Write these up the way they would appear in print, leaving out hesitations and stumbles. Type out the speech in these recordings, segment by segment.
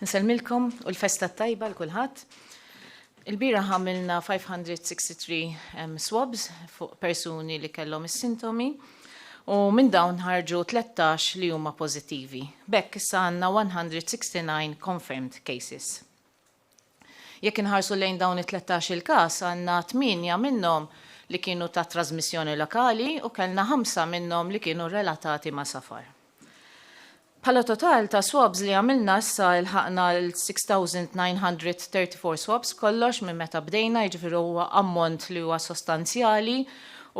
Nselmilkom u l-festa tajba l-kulħadd. Il-bira għamilna 563 swabs fuq persuni li kellhom is-sintomi u minn dawn ħarġu 13 li huma pożittivi. Bekk issa għandna 169 confirmed cases. Jekk inħarsu lejn dawn it-13 il-każ għandna 8 minnhom li kienu ta' trasmissjoni lokali u kellna 5 minnhom li kienu relatati ma' safar. Bħala total ta' swabs li għamilna issa il-ħaqna l-6,934 swabs kollox minn meta bdejna, jiġifieri huwa ammont li huwa sostanzjali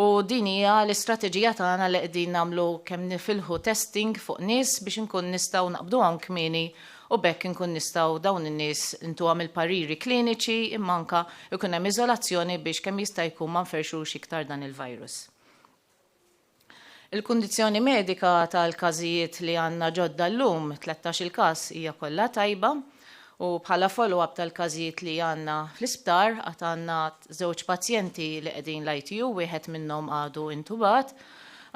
u din hija l-istrateġija tagħna li qegħdin nagħmlu kemm nifilħu testing fuq nies biex inkun nistgħu naqbduhom kmieni u bekk inkun nistgħu dawn in-nies intuhom il-pariri kliniċi imma anke ikun hemm iżolazzjoni biex kemm jista' jkun ma nferxux iktar dan il-virus. Il-kundizzjoni medika tal-każijiet li għandna ġodda llum 13 il-każ hija kollha tajba u bħala follow-up tal-każijiet li għandna fl-isptar għad għandna 2 pazjenti li qegħdin l-ITU, wieħed minnhom għadu intubat,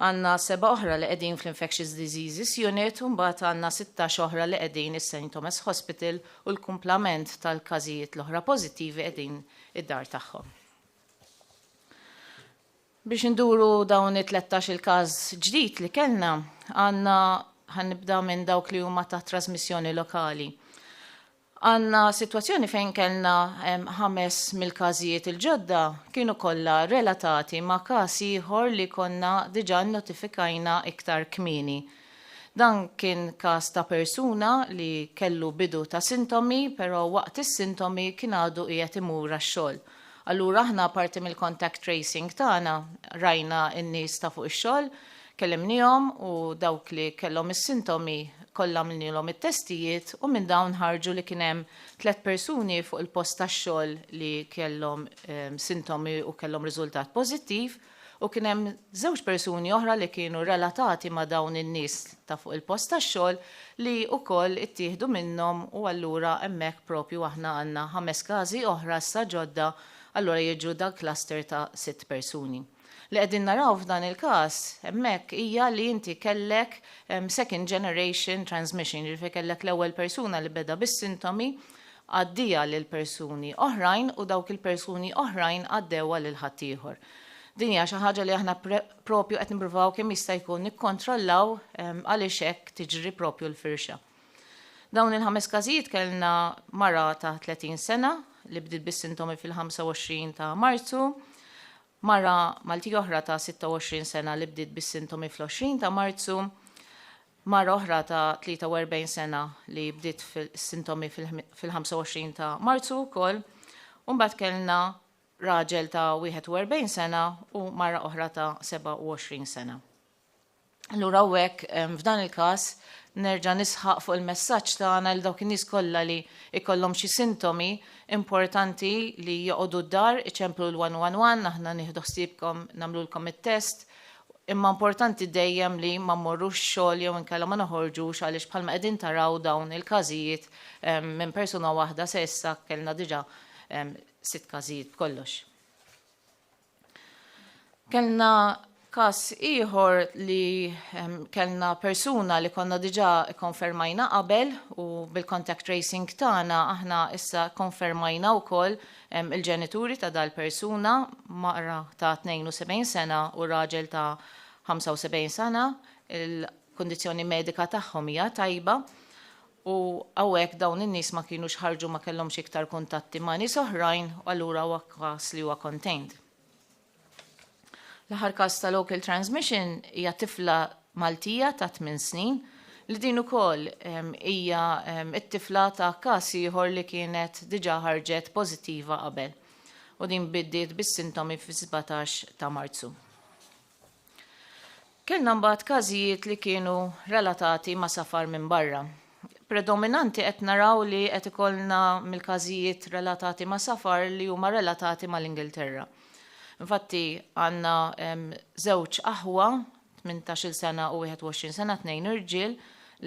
għandna 7 oħra li qegħdin fl-Infectious Diseases Unit u mbagħad għandna 16 oħra li qegħdin is-St. Thomas Hospital u l-kumplament tal-każijiet l-oħra pożittivi qegħdin id-dar tagħhom. Biex induru dawn it-13 il-każ ġdid li kellna, għandna ħannibda minn dawk li huma ta' trasmissjoni lokali. Għandna sitwazzjoni fejn kellna 5 mill-każijiet il-ġodda kienu kollha relatati ma' każ ieħor li konna diġà notifikajna iktar kmieni. Dan kien każ ta' persuna li kellu bidu ta' sintomi, però waqt is-sintomi kien għadu qiegħed imur għax-xogħol. Allura aħna parti mill-contact tracing tagħna rajna n-nies ta' fuq ix-xogħol, kellimnihom u dawk li kellhom is-sintomi kollha għamilnielhom it-testijiet u minn dawn ħarġu li kien hemm 3 persuni fuq il-post tax-xogħol li kellhom sintomi u kellhom riżultat pożittiv u kien hemm 2 persuni oħra li kienu relatati ma' dawn in-nies ta' fuq il-post tax-xogħol li wkoll ittieħdu minnhom u allura hemmhekk propju aħna għandna 5 każi oħra issa ġodda allura jiġu dak cluster ta' 6 persuni. Li qegħdin naraw f'dan il-każ hemmhekk hija li inti kellek second generation transmission, jiġifieri kellek l-ewwel persuna li beda bis-sintomi għaddija lil persuni oħrajn u dawk il-persuni oħrajn għaddewha lil ħaddieħor. Din hija xi ħaġa li aħna propju qed nippruvaw kemm jista' jkun nikkontrollaw għaliex hekk tiġri propju l-firxa. Dawn il-5 każijiet kellna mara ta' 30 sena li bdiet bis-sintomi fil-25 ta' Marzu, mara Malti oħra ta' 26 sena li bdiet bis-sintomi fl-20 ta' Marzu, mara oħra ta' 43 sena li bdiet fil-sintomi fil-25 ta' Marzu wkoll, u mbagħad kellna raġel ta' 41 sena u mara oħra ta' 27 sena. Allura hawnhekk f'dan il-każ nerġa' nisħaq fuq il-messaġġ tagħna l dawk in-nies kollha li ikollhom xi sintomi importanti li joqogħdu d-dar iċemplu l-111 aħna nieħdu ħsiebkom nagħmlulkom it-test, imma importanti dejjem li ma mmorrux xogħol jew inkella ma noħorġux għaliex bħalma qegħdin taraw dawn il-każijiet minn persuna waħda se issa kellna diġà 6 każijiet b'kollox. Kellna każ ieħor li kellna persuna li konna diġà konfermajna qabel u bil-contact tracing tagħna aħna issa konfermajna wkoll il-ġenituri ta' dal-persuna mara ta' 72 sena u raġel ta' 75 sena, il-kundizzjoni medika tagħhom hija tajba u hawnhekk dawn in-nies ma kinux ħarġu ma kellhomx iktar kuntatti ma' nies oħrajn u allura huwa każ li huwa contained. L-aħħar każ ta' local transmission hija tifla Maltija ta' 8 snin li din ukoll hija t-tifla ta' każ ieħor li kienet diġà ħarġet pożittiva qabel u din bdiet bis-sintomi fis-17 ta' Marzu. Kellna mbagħad każijiet li kienu relatati ma' safar minn barra. Predominanti qed naraw li qed ikollna mill-każijiet relatati ma' safar li huma relatati mal-Ingilterra. Infatti għandna 2 aħwa 18 sena u 21 sena 2 irġiel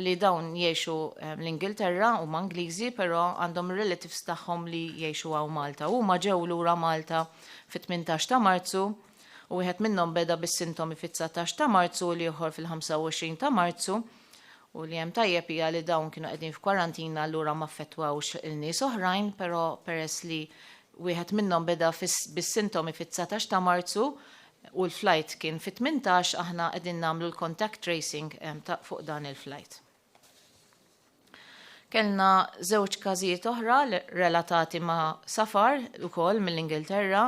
li dawn jgħixu l-Ingilterra huma Ingliżi, però għandhom relatives tagħhom li jgħixu hawn Malta. Huma ġew lura Malta fit-18 ta' Marzu u wieħed minnhom beda bis-sintomi fit-19 ta' Marzu li ieħor fil-25 ta' Marzu U li hemm tajjeb hija li dawn kienu qegħdin f'kwarantina allura ma affettwawx il-nies oħrajn, però peress li wieħed minnhom beda bis-sintomi fit-19 ta' Marzu u l-flight kien fit-18 aħna qegħdin nagħmlu l-contact tracing fuq dan il-flight. Kellna żewġ każijiet oħra relatati ma' safar ukoll mill-Ingilterra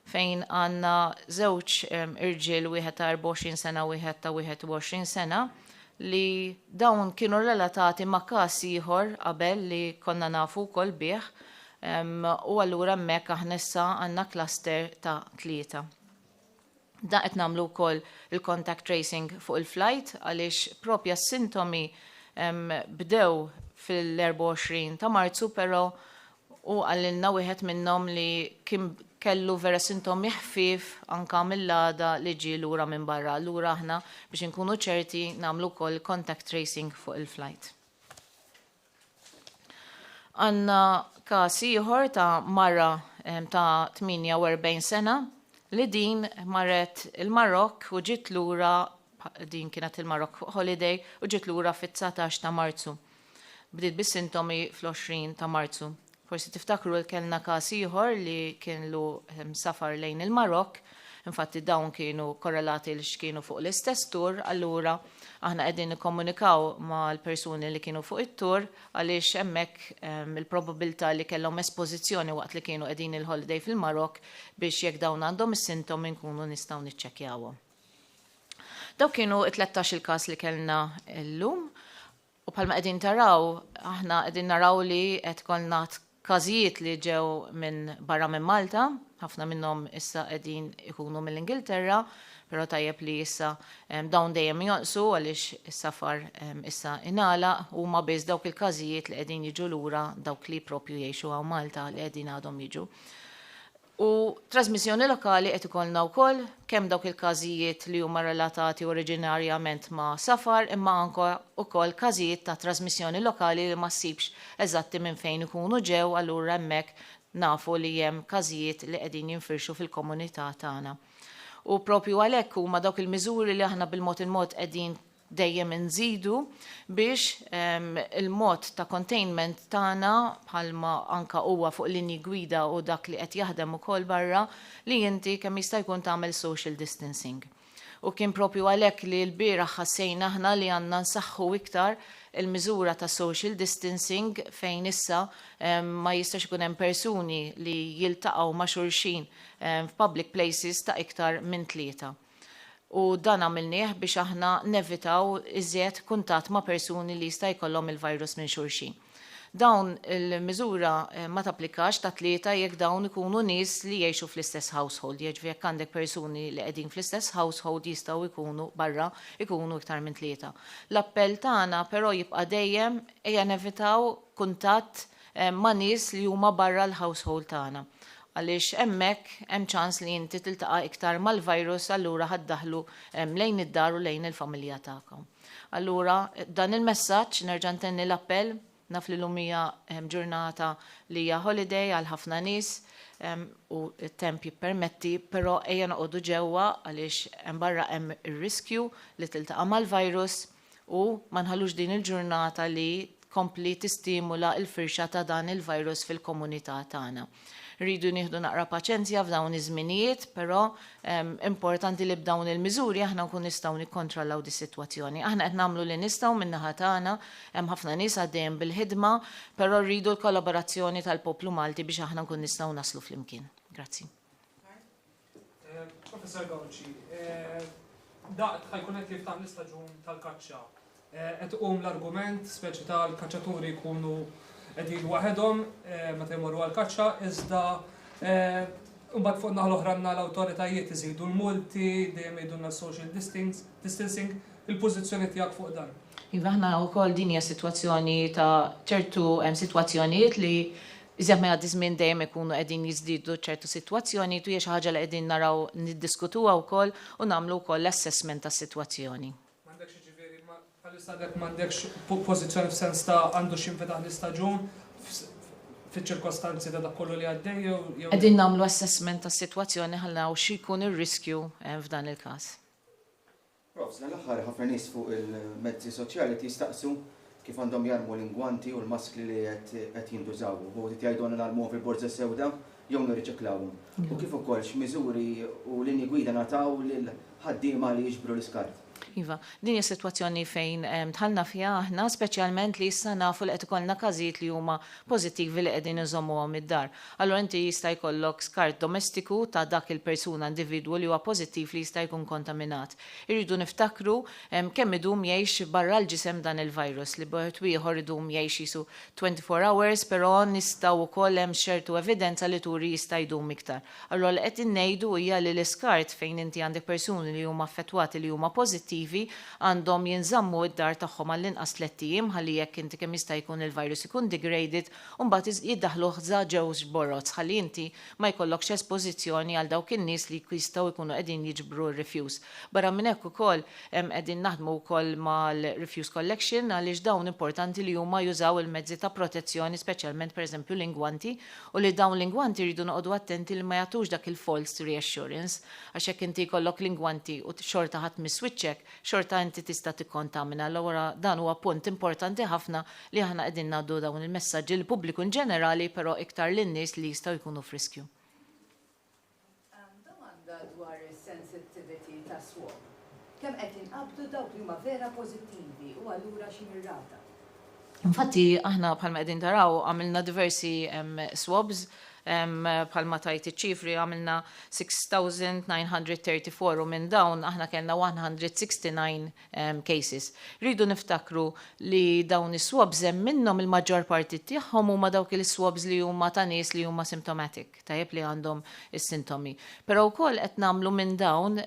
fejn għandna żewġ irġiel wieħed ta' 24 sena u wieħed ta' 21 sena li dawn kienu relatati ma' każ ieħor qabel li konna nafu wkoll bih u allura hemmhekk aħna issa għandna cluster ta' 3. Da qed nagħmlu wkoll il-contact tracing fuq il-flight għaliex propja s-sintomi bdew fil-24 ta' Marzu, però u għallilna wieħed minnhom li kien kellu vera sintomi ħfief anka mill-għada li ġie lura minn barra. Lura aħna biex inkunu ċerti nagħmlu wkoll contact tracing fuq il-flight. Għandna każ ieħor ta' mara ta' 48 sena li din marret il-Marokk u ġiet lura, din kienet il-Marokk holiday u ġiet lura fit-19 ta' Marzu. Bdiet bis-sintomi fl-20 ta' Marzu. Forsi tiftakru kellna każ ieħor li kienlu safar lejn il-Marokk, infatti dawn kienu korrelati li x'kienu fuq l-istess tur, allura aħna qegħdin nikkomunikaw mal-persuni li kienu fuq it-tur għaliex hemmhekk il-probabilità li kellhom espożizzjoni waqt li kienu qegħdin il-holiday fil-Marokk biex jekk dawn għandhom is-sintomi nkunu nistgħu niċċekkjawhom. Daw kienu 13 il-każ li kellna llum u bħalma qegħdin taraw aħna qegħdin naraw li qed kollna każijiet li ġew minn barra minn Malta, ħafna minnhom issa qegħdin ikunu mill-Ingilterra, però tajjeb li issa dawn dejjem jonqsu għaliex is-safar issa ingħalaq huma biss dawk il-każijiet li qegħdin jiġu lura dawk li proprju jgħixu hawn Malta li qegħdin għadhom jiġu. U trasmissjoni lokali qed ikollna wkoll kemm dawk il-każijiet li huma relatati oriġinarjament ma' safar imma anke wkoll każijiet ta' trasmissjoni lokali li ma ssibx eżatti minn fejn ikunu ġew allura hemmhekk nafu li hemm każijiet li qegħdin jinfirxu fil-komunità tagħna. U propju għalhekk huma dawk il-miżuri li aħna bil-mod il-mod qegħdin dejjem inżidu biex il-mod ta' containment tagħna bħalma anka huwa fuq linji gwida u dak li qed jaħdem ukoll barra li inti kemm jista' jkun tagħmel social distancing. U kien propju għalhekk li l-bieraħ ħassejna aħna li għandna nsaħħu iktar il-miżura ta' social distancing fejn issa ma jistax ikun hemm persuni li jiltaqgħu ma' xulxin f'public places ta' iktar minn 3. U dan għamilnieh biex aħna nevitaw iżjed kuntatt ma' persuni li jista' jkollhom il-virus minn xulxin. Dawn il-miżura ma tapplikax ta' 3 jekk dawn ikunu nies li jgħixu fl-istess household. Jiġifieri jekk għandek persuni li qegħdin fl-istess household jistgħu jkunu barra ikunu iktar minn 3. L-appell tagħna però jibqa' dejjem ejja nevitaw kuntatt ma' nies li huma barra l-household tagħna. Għaliex hemmhekk hemm ċans li inti tiltaqa' iktar mal-virus allura ħaddaħlu lejn id-dar u lejn il-familja tagħkom. Allura dan il-messaġġ nerġa' ntenni l-appell naf li l-lum hija ġurnata li hija holiday għal ħafna nies u t-temp jippermetti, però ejja noqogħdu ġewwa għaliex hemm barra hemm ir-riskju li tiltaqa' mal-virus u ma nħallux din il-ġurnata li kompli tistimula l-firxa ta' dan il-virus fil-komunità tagħna. Rridu nieħdu naqra paċenzja f'dawn iż-żminijiet, però importanti li b'dawn il-miżuri aħna nkun nistgħu nikkontrollaw dis-sitwazzjoni. Aħna qed nagħmlu li nistgħu min-naħa tagħna, hemm ħafna nies għaddejjem bil-ħidma, però rridu l-kollaborazzjoni tal-poplu Malti biex aħna nkun nistgħu naslu flimkien. Grazzi. Professor Gawċi, daqt ħajkun qed jiftaħ l-istaġun tal-kaċċa. Qed iqum l-argument speċi tal-kaċċaturi jkunu qegħdin waħedhom meta jmorru għall-kaċċa, iżda mbagħad fuq naħa l-oħra għandna l-awtoritajiet iżidu l-multi, dejjem jgħidulna social distancing, il-pożizzjoni tiegħek fuq dan. Iva aħna wkoll din hija sitwazzjoni ta' ċertu sitwazzjonijiet li iżjed ma jgħaddi żmien dejjem ikunu qegħdin jiżdiedu ċertu sitwazzjoni tu hija xi ħaġa li qegħdin naraw niddiskutuha wkoll u nagħmlu wkoll l-assessment tas-sitwazzjoni. Għal-istadek m'għandekx pożizzjoni f'sens ta' għandu x'infetaħ l-istaġun fiċ-ċirkostanzi ta' dak kollu li għaddej jew. Qegħdin nagħmlu assessment tas-sitwazzjoni ħalli x'ikun ir-riskju f'dan il-każ. Profs, l-aħħar ħafna nies fuq il-mezzi soċjali jistaqsu kif għandhom jarmu l-ingwanti u l-maskli li qed jintużaw. U jgħidu nagħmluhom fil-borza sewda jew nirriċiklawhom. U kif ukoll x'miżuri u linji gwida nagħtaw lil ħaddiema li jiġbru l-iskart. Iva, din hija sitwazzjoni fejn tħallna fiha aħna, speċjalment li issa nafu li qed ikollna każijiet li huma pożittivi li qegħdin iżommuhom id-dar. Allura inti jista' jkollok skart domestiku ta' dak il-persuna individwu li huwa pożittiv li jista' jkun kontaminat. Irridu niftakru kemm idum jgħix barra l-ġisem dan il-virus li bħed ieħor idum jgħix jisu 24 hours, però nistgħu wkoll hemm xertu evidenza li turi jista' jdum iktar. Allura li qed innejdu hija li l-iskart fejn inti għandek persuni li huma affettwati li huma pożittivi għandhom jinżammu id-dar tagħhom għall-inqas 3 ijiem ħalli jekk inti kemm jista' jkun il-virus ikun degraded u mbagħad jiddaħluh ġewx borrots ħalli inti ma jkollokx espożizzjoni għal dawk in-nies li jistgħu jkunu qegħdin jiġbru r-refuse. Barra minn hekk ukoll qegħdin naħdmu wkoll mal-refuse collection għaliex dawn importanti li huma jużaw il-mezzi ta' protezzjoni speċjalment pereżempju l-ingwanti u li dawn l-ingwanti jridu noqogħdu attenti li ma jagħtux dak il-false reassurance għax hekk inti jkollok l-ingwanti u xorta ħadd miswiċċek xorta inti tista' tikkontamina. Allura dan huwa punt importanti ħafna li aħna qegħdin ngħaddu dawn il-messaġġi lill pubbliku in ġenerali, però iktar lin-nies li jistgħu jkunu friskju. Domanda dwar is-sensitivity ta' swab. Kemm qed inqabdu dawk li huma vera pożittivi u allura xi mirrata? Infatti aħna bħalma qegħdin taraw għamilna diversi swabs bħalma tajt iċ-ċifri għamilna 6,934 u minn dawn aħna kellna 169 cases. Rridu niftakru li dawn is-swabs hemm minnhom il-maġġor parti tagħhom huma dawk il-swabs li huma ta' nies li huma symptomatic, tajjeb li għandhom is-sintomi. Però wkoll qed nagħmlu minn dawn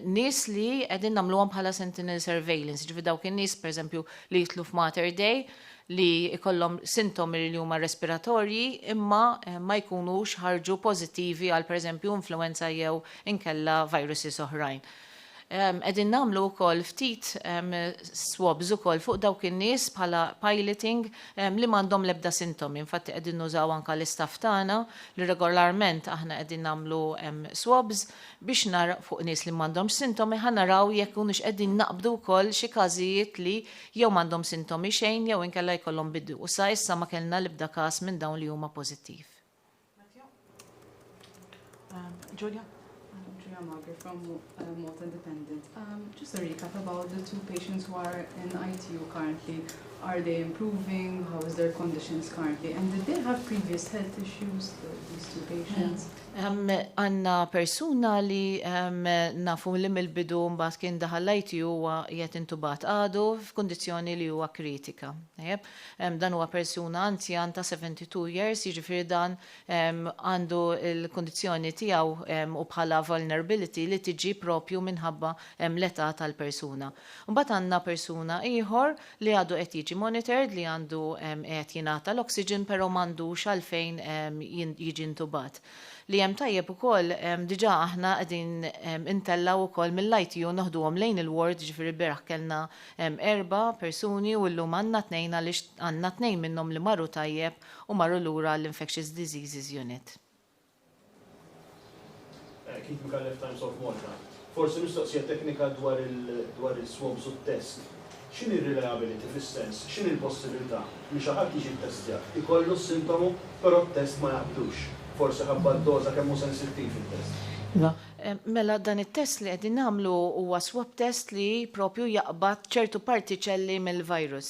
nies li qegħdin nagħmluhom bħala sentinel surveillance, ġifi dawk in-nies pereżempju li jitlu f'Mater Day li ikollhom sintomi li huma respiratorji imma ma jkunux ħarġu pożittivi għal pereżempju influenza jew inkella virusi oħrajn. Qegħdin nagħmlu wkoll ftit swabs ukoll fuq dawk in-nies bħala piloting li m'għandhom l-ebda sintomi. Infatti qegħdin nużaw anke l-istaff tagħna li regolarment aħna qegħdin nagħmlu swabs biex nara fuq nies li m'għandhomx sintomi ħanaraw jekk hunux qegħdin naqbdu wkoll xi każijiet li jew m'għandhom sintomi xejn jew inkella jkollhom bidu. U sa issa ma kellna l-ebda każ minn dawn li huma pożittiv. Julia? Margaret from Malta Independent. Just a recap about the 2 patients who are in ITU currently. Are they improving? How is their conditions currently? And did they have previous health issues, these 2 patients? Għanna persuna li nafu li mill-bidu mbagħad kien daħal ITU qiegħed intubat għadu f'kundizzjoni li huwa kritika. Dan huwa persuna anzjan ta' 72 years, jiġifieri dan għandu l-kundizzjoni tiegħu u bħala vulnerability li tiġi propju minħabba l-età tal-persuna. Mbagħad għandna persuna ieħor li għadu qed jiġi monitored li għandu qed jingħata l-oxygen però m'għandux għalfejn jiġi intubat. Li hemm tajjeb ukoll diġà aħna qegħdin intellaw ukoll mill-ITU noħduhom lejn il-ward ġifieri beraħ kellna 4 persuni u llum għandna 2 għaliex għandna 2 minnhom li marru tajjeb u marru lura l-Infectious Diseases Unit. Keeping Lifetimes of Malta. Forsi mistoqsija teknika dwar il-swabs u t-test. X'inhi r-reliability fis-sens, x'inhi l-possibilità li xi ħadd jiġi ttestjat ikollu s-sintomu però t-test ma jaqblux. Forsi ħabba d-doża kemm hu sensittiv il-test. Mela dan it-test li qegħdin nagħmlu huwa swab test li propju jaqbad ċertu partiċelli mill-virus.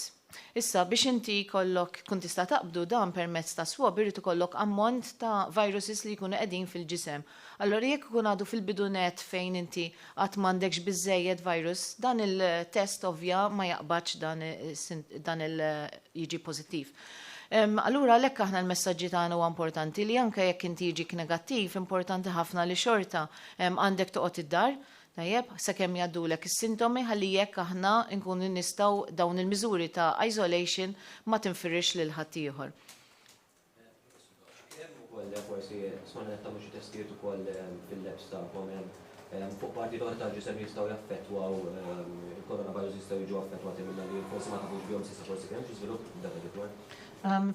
Issa biex inti jkollok kun tista' taqbdu dan permezz ta' swab irid ikollok ammont ta' viruses li jkunu qegħdin fil-ġisem. Allora jekk ikun għadu fil-bidunet fejn inti qatt m'għandekx biżejjed virus, dan il-test ovvja ma jaqbadx dan il-jiġi pożittiv. Allura lekk aħna l-messaġġi tagħna huwa importanti li anke jekk inti jiġik negattiv, importanti ħafna li xorta għandek toqgħod id-dar, tajjeb, sakemm jgħaddulek is-sintomi ħalli jekk aħna nkunu nistgħu dawn il-miżuri ta' isolation ma tinfirrix lil ħadd ieħor. Forsi smana nagħmlu xi testijiet ukoll fil-labs tagħkom fuq parti oħra tal-ġisem jistgħu jaffettwaw il-coronavirus jistgħu jiġu affettwati minna li forsi ma tafux bihom s'issa forsi kemm xi żvilupp dak id-dwar.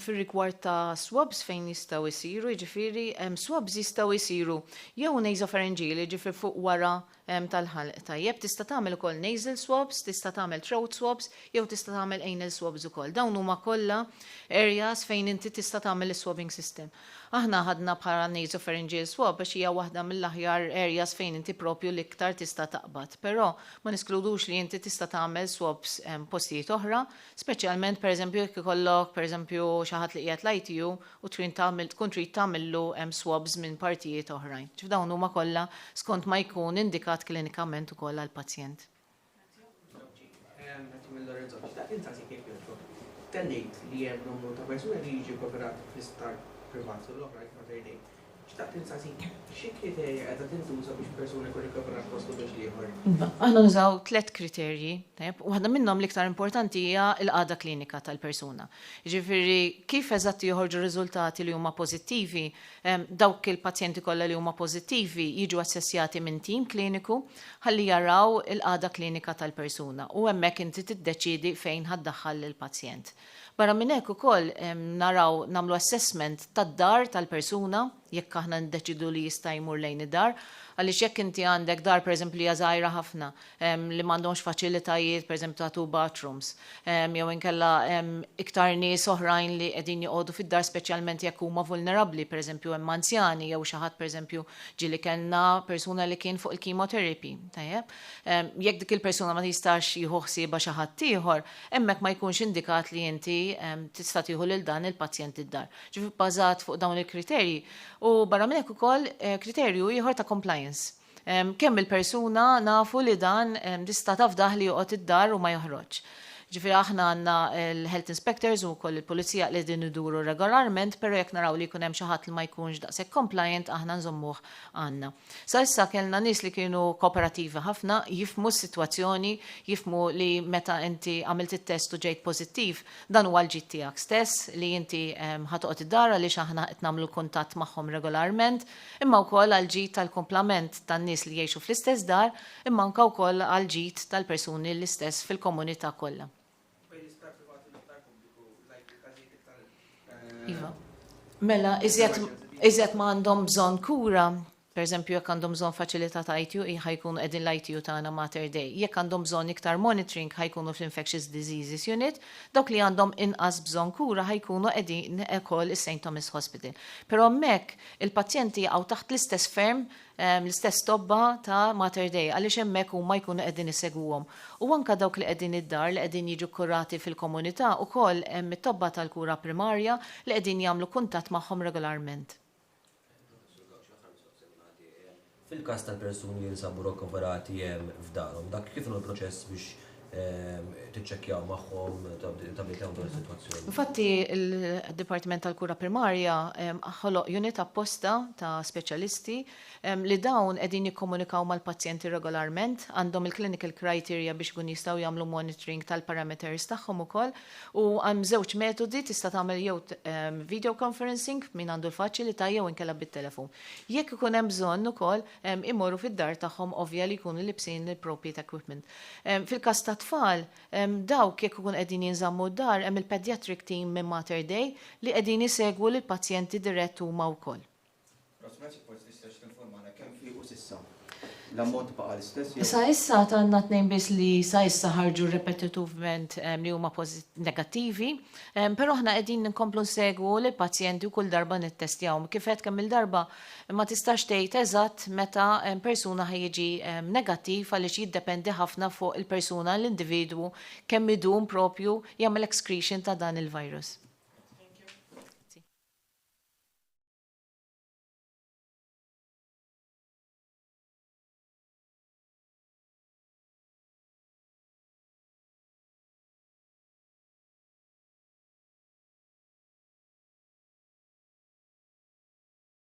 Fil-rigward ta' swabs fejn jistgħu jsiru, jiġifieri swabs jistgħu jsiru jew nasopharyngeal, jiġifieri fuq wara tal-ħalq. Tajjeb, tista' tagħmel ukoll nasal swabs, tista' tagħmel throat swabs, jew tista' tagħmel anal swabs ukoll. Dawn huma kollha areas fejn inti tista' tagħmel is-swabbing system. Aħna ħadna bħala nasopharyngeal swab biex hija waħda mill-aħjar areas fejn inti propju l-iktar tista' taqbad. Però ma niskludux li inti tista' tagħmel swabs postijiet oħra, speċjalment pereżempju jekk ikollok pereżempju xi ħadd li qiegħed l-ITU u tkun trid tagħmillu swabs minn partijiet oħrajn. Dawn huma kollha skont ma jkun indikat klinikament ukoll għall-pazjent. Tennejt li hemm numru ta' persuni li jiġu operati fl-isptar privat u l-oħra mater dej. Xtaqt insaqsi, xi kriterja qiegħda tintuża biex persuni jkun ikkoperat postu biex ieħor? Aħna nużaw 3 kriterji, waħda minnhom l-iktar importanti hija l-qagħda klinika tal-persuna. Jiġifieri kif eżatt joħorġu riżultati li huma pożittivi, dawk il-pazjenti kollha li huma pożittivi jiġu assessjati minn tim kliniku ħalli jaraw il-qagħda klinika tal-persuna u hemmhekk inti tiddeċiedi fejn ħaddaħħal il-pazjent. Barra minn hekk ukoll naraw nagħmlu assessment tad-dar tal-persuna jekk aħna ndeċidu li jista' jmur lejn id-dar, għaliex jekk inti għandek dar pereżempju li hija żgħira ħafna li m'għandhomx faċilitajiet pereżempju ta' 2 bathrooms, jew inkella iktar nies oħrajn li qegħdin joqogħdu fid-dar speċjalment jekk huma vulnerabbli, pereżempju hemm anzjani jew xi ħadd pereżempju ġieli kellna persuna li kien fuq il-chemotherapy, tajjeb. Jekk dik il-persuna ma tistax jieħu ħsiebha xi ħadd ieħor, hemmhekk ma jkunx indikat li inti tista' tieħu lil dan il-pazjent id-dar. Ġifi bbażat fuq dawn il-kriterji. U barra minn hekk ukoll kriterju ieħor ta' compliance. Kemm il-persuna nafu li dan tista' tafdaħ li joqgħod id-dar u ma joħroġ. Ġifieri aħna għandna l-health inspectors u wkoll il-pulizija li din iduru regolarment, però jekk naraw li jkun hemm xi ħadd li ma jkunx daqshekk compliant aħna nżommuh għandna. Sa issa kellna nies li kienu kooperattivi ħafna, jifhmu s-sitwazzjoni, jifhmu li meta inti għamilt it-test u ġejt pożittiv, dan huwa l-ġid tiegħek stess li inti ħatoqgħod id-dar għaliex aħna qed nagħmlu kuntatt magħhom regolarment, imma wkoll għall-ġid tal-komplament tan-nies li jgħixu fl-istess dar, imma anke wkoll għall-ġid tal-persuni l-istess fil-komunità kollha. Iva. Mela, iżjed ma għandhom bżonn kura, pereżempju jekk għandhom bżonn faċilità ta' ITU, ħajkunu qegħdin l-ITU tagħna Mater Dei. Jekk għandhom bżonn iktar monitoring ħajkunu fl-Infectious Diseases Unit, dawk li għandhom inqas bżonn kura ħajkunu qegħdin ukoll is-St. Thomas Hospital. Però hemmhekk il-pazjenti jaqgħu taħt l-istess ferm l-istess tobba ta' Mater Dei, għaliex hemmhekk huma jkunu qegħdin isegwuhom. U anke dawk li qegħdin id-dar li qegħdin jiġu kurati fil-komunità ukoll hemm it-tobba tal-kura primarja li qegħdin jagħmlu kuntatt magħhom regolarment. Fil-każ tal-persuni li nsabu rikoverati f'darhom, dak kif inhu l-proċess biex tiċċekkjaw magħhom tabbiltaw dwar is-sitwazzjoni. Infatti il-Dipartiment tal-Kura Primarja ħoloq unit apposta ta' speċjalisti li dawn qegħdin jikkomunikaw mal-pazjenti regolarment, għandhom il-clinical criteria biex kun jistgħu jagħmlu monitoring tal-parameters tagħhom ukoll u hemm żewġ metodi tista' tagħmel jew video conferencing min għandu l-faċilità jew inkella bit-telefon. Jekk ikun hemm bżonn ukoll imorru fid-dar tagħhom ovvja li jkunu libsin l-appropriate equipment. Fil-każ ta' tfal, dawk jekk ikun qegħdin jinżammu d-dar hemm il-pediatric team minn Mater Dei li qegħdin isegwu lill pazjenti dirett huma wkoll. L-ammont baqa l-istess? Sa issa għandna 2 biss li sa issa ħarġu repetitivament li huma negattivi, però aħna qegħdin nkomplu nsegwu lill pazjenti u kull darba nittestjawhom. Kif qed kemm il-darba ma tistax tgħid eżatt meta persuna ħajjiġi negattiv għaliex jiddependi ħafna fuq il-persuna l-individwu kemm idum propju jagħmel excretion ta' dan il-virus.